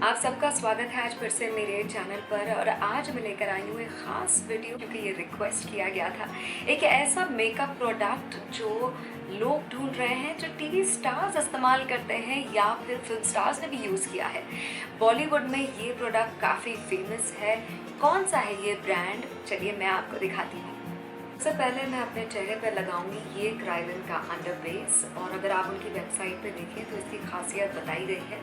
आप सबका स्वागत है आज फिर से मेरे चैनल पर। और आज मैं लेकर आई हूँ एक ख़ास वीडियो क्योंकि ये रिक्वेस्ट किया गया था। एक ऐसा मेकअप प्रोडक्ट जो लोग ढूंढ रहे हैं, जो टीवी स्टार्स इस्तेमाल करते हैं या फिर फिल्म स्टार्स ने भी यूज़ किया है। बॉलीवुड में ये प्रोडक्ट काफ़ी फेमस है। कौन सा है ये ब्रांड, चलिए मैं आपको दिखाती हूँ। सबसे पहले मैं अपने चेहरे पर लगाऊंगी ये क्राइलिन का अंडर बेस। और अगर आप उनकी वेबसाइट पे देखें तो इसकी खासियत बताई गई है।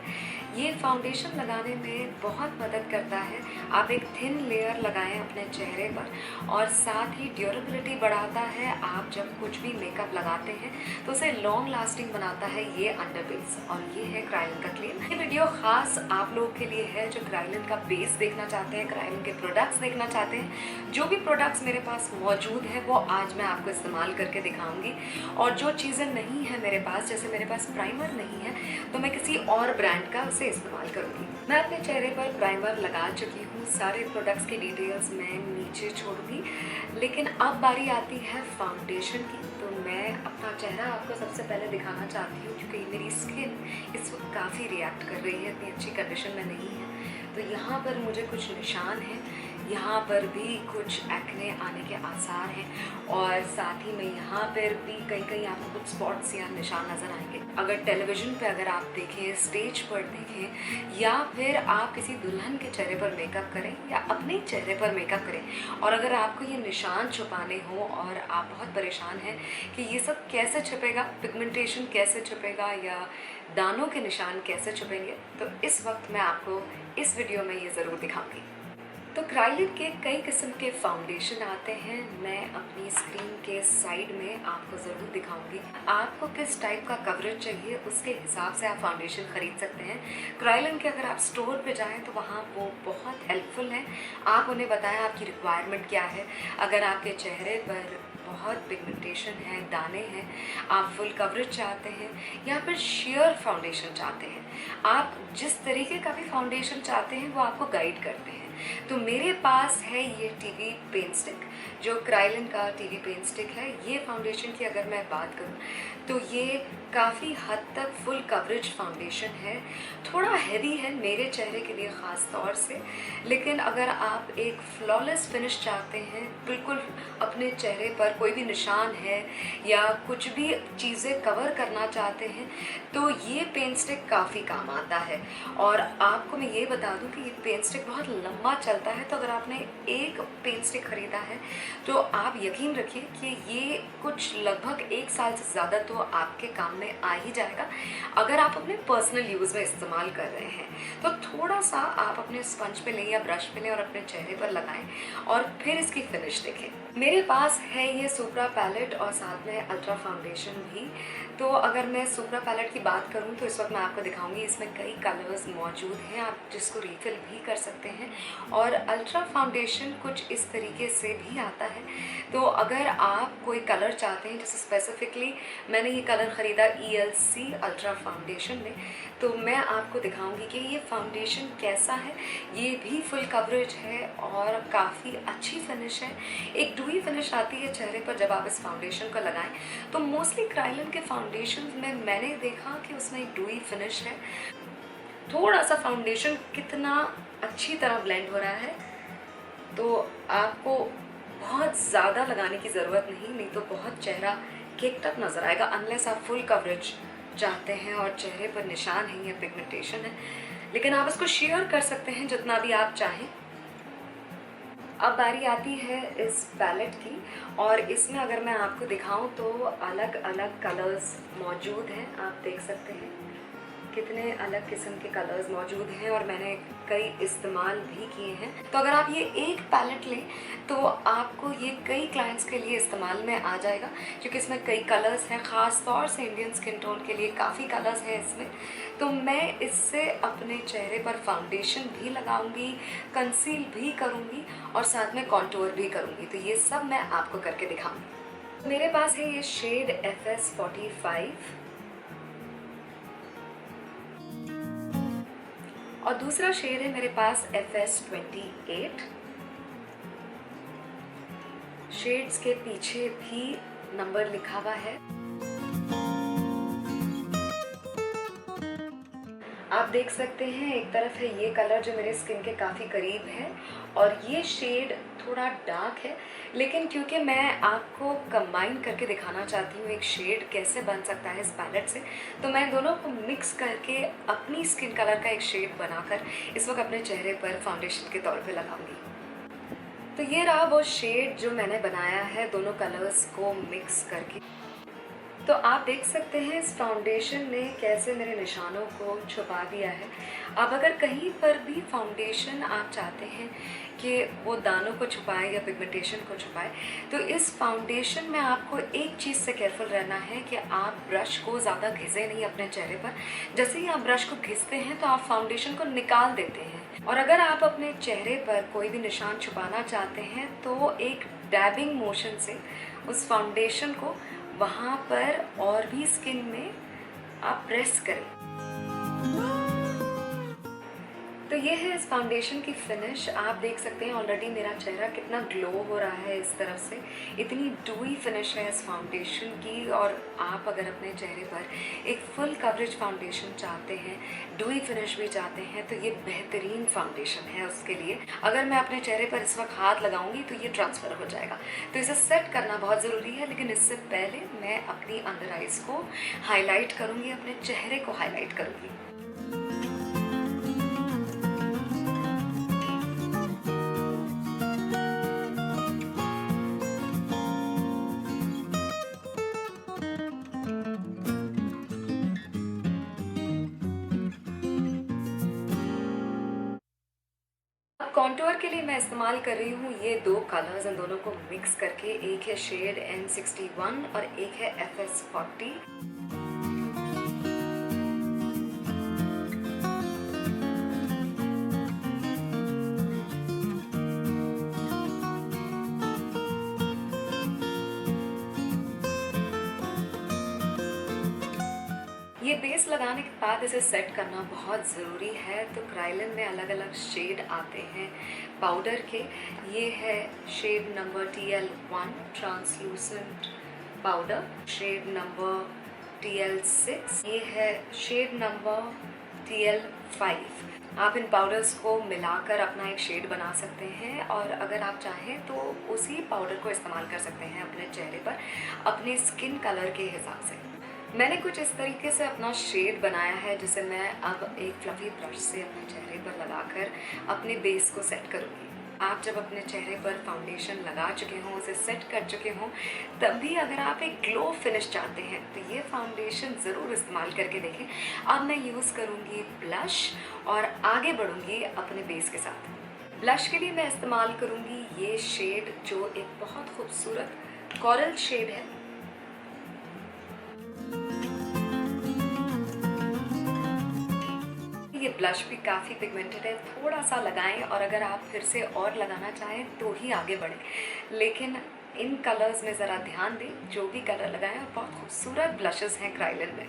ये फाउंडेशन लगाने में बहुत मदद करता है। आप एक थिन लेयर लगाएं अपने चेहरे पर और साथ ही ड्यूरेबिलिटी बढ़ाता है। आप जब कुछ भी मेकअप लगाते हैं तो उसे लॉन्ग लास्टिंग बनाता है ये अंडर बेस। और ये है क्राइलिन का क्लेम। ये वीडियो खास आप लोगों के लिए है जो क्राइलिन का बेस देखना चाहते हैं, क्राइलिन के प्रोडक्ट्स देखना चाहते हैं। जो भी प्रोडक्ट्स मेरे पास मौजूद है वो आज मैं आपको इस्तेमाल करके दिखाऊंगी। और जो चीज़ें नहीं है मेरे पास, जैसे मेरे पास प्राइमर नहीं है तो मैं किसी और ब्रांड का उसे इस्तेमाल करूंगी। मैं अपने चेहरे पर प्राइमर लगा चुकी हूँ। सारे प्रोडक्ट्स की डिटेल्स मैं नीचे छोड़ूंगी। लेकिन अब बारी आती है फाउंडेशन की। तो मैं अपना चेहरा आपको सबसे पहले दिखाना चाहती हूँ क्योंकि मेरी स्किन इस वक्त काफ़ी रिएक्ट कर रही है, इतनी अच्छी कंडीशन में नहीं है। तो यहाँ पर मुझे कुछ निशान हैं, यहाँ पर भी कुछ एक्ने आने के आसार हैं और साथ ही में यहाँ पर भी कहीं कहीं आपको कुछ स्पॉट्स या निशान नज़र आएंगे। अगर टेलीविज़न पे अगर आप देखें, स्टेज पर देखें या फिर आप किसी दुल्हन के चेहरे पर मेकअप करें या अपने चेहरे पर मेकअप करें और अगर आपको ये निशान छुपाने हो और आप बहुत परेशान हैं कि ये सब कैसे छुपेगा, पिगमेंटेशन कैसे छुपेगा या दानों के निशान कैसे छुपेंगे, तो इस वक्त मैं आपको इस वीडियो में ये ज़रूर दिखाऊंगी। तो क्राइलिन के कई किस्म के फाउंडेशन आते हैं। मैं अपनी स्क्रीन के साइड में आपको ज़रूर दिखाऊंगी। आपको किस टाइप का कवरेज चाहिए उसके हिसाब से आप फाउंडेशन खरीद सकते हैं। क्राइलिन के अगर आप स्टोर पे जाएं तो वहाँ वो बहुत हेल्पफुल हैं। आप उन्हें बताएं आपकी रिक्वायरमेंट क्या है। अगर आपके चेहरे पर बहुत पिगमेंटेशन है, दाने हैं, आप फुल कवरेज चाहते हैं या फिर शेयर फाउंडेशन चाहते हैं, आप जिस तरीके का भी फाउंडेशन चाहते हैं वो आपको गाइड करते हैं। तो मेरे पास है ये टीवी पेन स्टिक, जो क्राइलिन का टीवी पेन स्टिक है। ये फाउंडेशन की अगर मैं बात करूँ तो ये काफ़ी हद तक फुल कवरेज फाउंडेशन है। थोड़ा हैवी है मेरे चेहरे के लिए ख़ास तौर से, लेकिन अगर आप एक फ्लॉलेस फिनिश चाहते हैं, बिल्कुल अपने चेहरे पर कोई भी निशान है या कुछ भी चीज़ें कवर करना चाहते हैं तो ये पेन स्टिक काफ़ी काम आता है। और आपको मैं ये बता दूं कि ये पेन स्टिक बहुत लंबा चलता है। तो अगर आपने एक पेन स्टिक ख़रीदा है तो आप यकीन रखिए कि ये कुछ लगभग 1 साल से ज़्यादा तो आपके काम में आ ही जाएगा। अगर आप अपने पर्सनल यूज़ में इस्तेमाल कर रहे हैं तो थोड़ा सा आप अपने स्पंज पे लें या ब्रश पे लें और अपने चेहरे पर लगाएं और फिर इसकी फिनिश देखें। मेरे पास है ये सुप्रा पैलेट और साथ में अल्ट्रा फाउंडेशन भी। तो अगर मैं सुप्रा पैलेट की बात करूं तो इस वक्त मैं आपको दिखाऊंगी। इसमें कई कलर्स मौजूद हैं, आप जिसको रिफ़िल भी कर सकते हैं। और अल्ट्रा फाउंडेशन कुछ इस तरीके से भी आता है। तो अगर आप कोई कलर चाहते हैं, जैसे स्पेसिफिकली मैंने ये कलर ख़रीदा ELC अल्ट्रा फाउंडेशन में, तो मैं आपको दिखाऊंगी कि ये फाउंडेशन कैसा है। ये भी फुल कवरेज है और काफ़ी अच्छी फिनिश है। एक डुई फिनिश आती है चेहरे पर जब आप इस फाउंडेशन को लगाएं। तो मोस्टली क्राइलिन के फाउंडेशन में मैंने देखा कि उसमें एक डुई फिनिश है। थोड़ा सा फाउंडेशन कितना अच्छी तरह ब्लेंड हो रहा है, तो आपको बहुत ज़्यादा लगाने की ज़रूरत नहीं तो बहुत चेहरा केक्ड अप नज़र आएगा, अनलेस आप फुल कवरेज चाहते हैं और चेहरे पर निशान है या पिगमेंटेशन है। लेकिन आप इसको शेयर कर सकते हैं जितना भी आप चाहें। अब बारी आती है इस पैलेट की और इसमें अगर मैं आपको दिखाऊं तो अलग अलग कलर्स मौजूद हैं। आप देख सकते हैं कितने अलग किस्म के कलर्स मौजूद हैं और मैंने कई इस्तेमाल भी किए हैं। तो अगर आप ये एक पैलेट लें तो आपको ये कई क्लाइंट्स के लिए इस्तेमाल में आ जाएगा क्योंकि इसमें कई कलर्स हैं। ख़ास तौर से इंडियन स्किन टोन के लिए काफ़ी कलर्स हैं इसमें। तो मैं इससे अपने चेहरे पर फाउंडेशन भी लगाऊंगी, कंसील भी करूंगी और साथ में कॉन्टूर भी करूंगी। तो ये सब मैं आपको करके दिखाऊंगी। मेरे पास है ये शेड FS45 और दूसरा शेड है मेरे पास FS28। शेड्स के पीछे भी नंबर लिखा हुआ है। आप देख सकते हैं एक तरफ है ये कलर जो मेरे स्किन के काफ़ी करीब है और ये शेड थोड़ा डार्क है, लेकिन क्योंकि मैं आपको कंबाइन करके दिखाना चाहती हूँ एक शेड कैसे बन सकता है इस पैलेट से, तो मैं दोनों को मिक्स करके अपनी स्किन कलर का एक शेड बनाकर इस वक्त अपने चेहरे पर फाउंडेशन के तौर पे लगाऊंगी। तो ये रहा वो शेड जो मैंने बनाया है दोनों कलर्स को मिक्स करके। तो आप देख सकते हैं इस फाउंडेशन ने कैसे मेरे निशानों को छुपा दिया है। अब अगर कहीं पर भी फाउंडेशन आप चाहते हैं कि वो दानों को छुपाए या पिगमेंटेशन को छुपाए, तो इस फाउंडेशन में आपको एक चीज़ से केयरफुल रहना है कि आप ब्रश को ज़्यादा घिसे नहीं अपने चेहरे पर। जैसे ही आप ब्रश को घिसते हैं तो आप फाउंडेशन को निकाल देते हैं, और अगर आप अपने चेहरे पर कोई भी निशान छुपाना चाहते हैं तो एक डैबिंग मोशन से उस फाउंडेशन को वहाँ पर और भी स्किन में आप प्रेस करें। तो ये है इस फाउंडेशन की फिनिश। आप देख सकते हैं ऑलरेडी मेरा चेहरा कितना ग्लो हो रहा है इस तरफ से, इतनी डूई फिनिश है इस फाउंडेशन की। और आप अगर अपने चेहरे पर एक फुल कवरेज फाउंडेशन चाहते हैं, डूई फिनिश भी चाहते हैं, तो ये बेहतरीन फाउंडेशन है उसके लिए। अगर मैं अपने चेहरे पर इस वक्त हाथ लगाऊंगी तो ये ट्रांसफ़र हो जाएगा, तो इसे सेट करना बहुत ज़रूरी है। लेकिन इससे पहले मैं अपनी अंडर आइज़ को हाईलाइट करूँगी, अपने चेहरे को हाईलाइट करूँगी। कॉन्टूर के लिए मैं इस्तेमाल कर रही हूँ ये दो कलर्स, इन दोनों को मिक्स करके। एक है शेड N61 और एक है FS40। ये बेस लगाने के बाद इसे सेट करना बहुत ज़रूरी है। तो क्राइलिन में अलग अलग शेड आते हैं पाउडर के। ये है shade number TL1 translucent powder, shade number TL6, ये है शेड नंबर TL5। आप इन पाउडर्स को मिलाकर अपना एक शेड बना सकते हैं, और अगर आप चाहें तो उसी पाउडर को इस्तेमाल कर सकते हैं अपने चेहरे पर अपने स्किन कलर के हिसाब से। मैंने कुछ इस तरीके से अपना शेड बनाया है, जिसे मैं अब एक फ्लफी ब्रश से अपने चेहरे पर लगाकर अपने बेस को सेट करूँगी। आप जब अपने चेहरे पर फाउंडेशन लगा चुके हों, उसे सेट कर चुके हों, तब भी अगर आप एक ग्लो फिनिश चाहते हैं तो ये फाउंडेशन ज़रूर इस्तेमाल करके देखें। अब मैं यूज़ करूँगी ब्लश और आगे बढ़ूँगी अपने बेस के साथ। ब्लश के लिए मैं इस्तेमाल करूँगी ये शेड जो एक बहुत खूबसूरत कोरल शेड है। ये ब्लश भी काफ़ी पिगमेंटेड है, थोड़ा सा लगाएं, और अगर आप फिर से और लगाना चाहें तो ही आगे बढ़ें। लेकिन इन कलर्स में ज़रा ध्यान दें, जो भी कलर लगाएं। और बहुत खूबसूरत ब्लशेस हैं क्राइलिन में।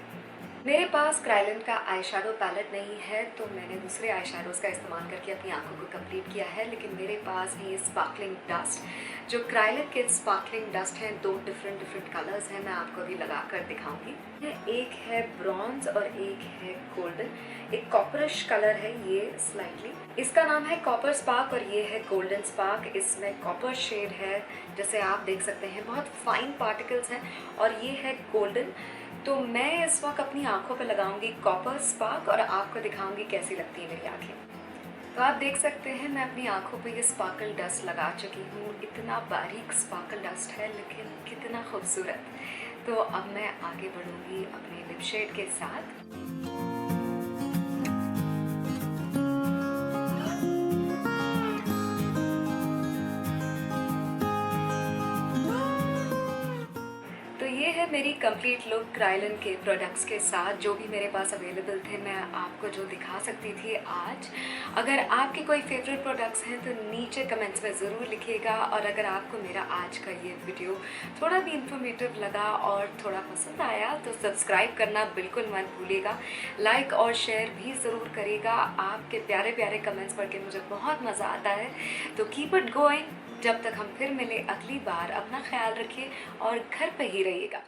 मेरे पास क्राइलिन का आई शैडो पैलेट नहीं है, तो मैंने दूसरे आई शैडोज़ का इस्तेमाल करके अपनी आंखों को कंप्लीट किया है। लेकिन मेरे पास है ये स्पार्कलिंग डस्ट, जो क्राइलिन के स्पार्कलिंग डस्ट हैं। दो डिफरेंट कलर्स हैं, मैं आपको अभी लगा कर दिखाऊंगी। एक है ब्रॉन्ज और एक है गोल्डन। एक कॉपरिश कलर है ये स्लाइटली, इसका नाम है कॉपर स्पार्क, और ये है गोल्डन स्पार्क। इसमें कॉपर शेड है, जैसे आप देख सकते हैं बहुत फाइन पार्टिकल्स हैं, और ये है गोल्डन। तो मैं इस वक्त अपनी आंखों पर लगाऊंगी कॉपर स्पार्क और आपको दिखाऊंगी कैसी लगती है मेरी आंखें। तो आप देख सकते हैं मैं अपनी आंखों पर ये स्पार्कल डस्ट लगा चुकी हूँ। इतना बारीक स्पार्कल डस्ट है, लेकिन कितना खूबसूरत। तो अब मैं आगे बढ़ूंगी अपने लिप शेड के साथ। मेरी कंप्लीट लुक क्राइलिन के प्रोडक्ट्स के साथ, जो भी मेरे पास अवेलेबल थे मैं आपको जो दिखा सकती थी आज। अगर आपके कोई फेवरेट प्रोडक्ट्स हैं तो नीचे कमेंट्स में ज़रूर लिखिएगा। और अगर आपको मेरा आज का ये वीडियो थोड़ा भी इंफॉर्मेटिव लगा और थोड़ा पसंद आया तो सब्सक्राइब करना बिल्कुल मत भूलिएगा। लाइक और शेयर भी ज़रूर करिएगा। आपके प्यारे प्यारे कमेंट्स पढ़ के मुझे बहुत मज़ा आता है। तो कीप इट गोइंग। जब तक हम फिर मिले अगली बार, अपना ख्याल रखिए और घर पे ही रहिएगा।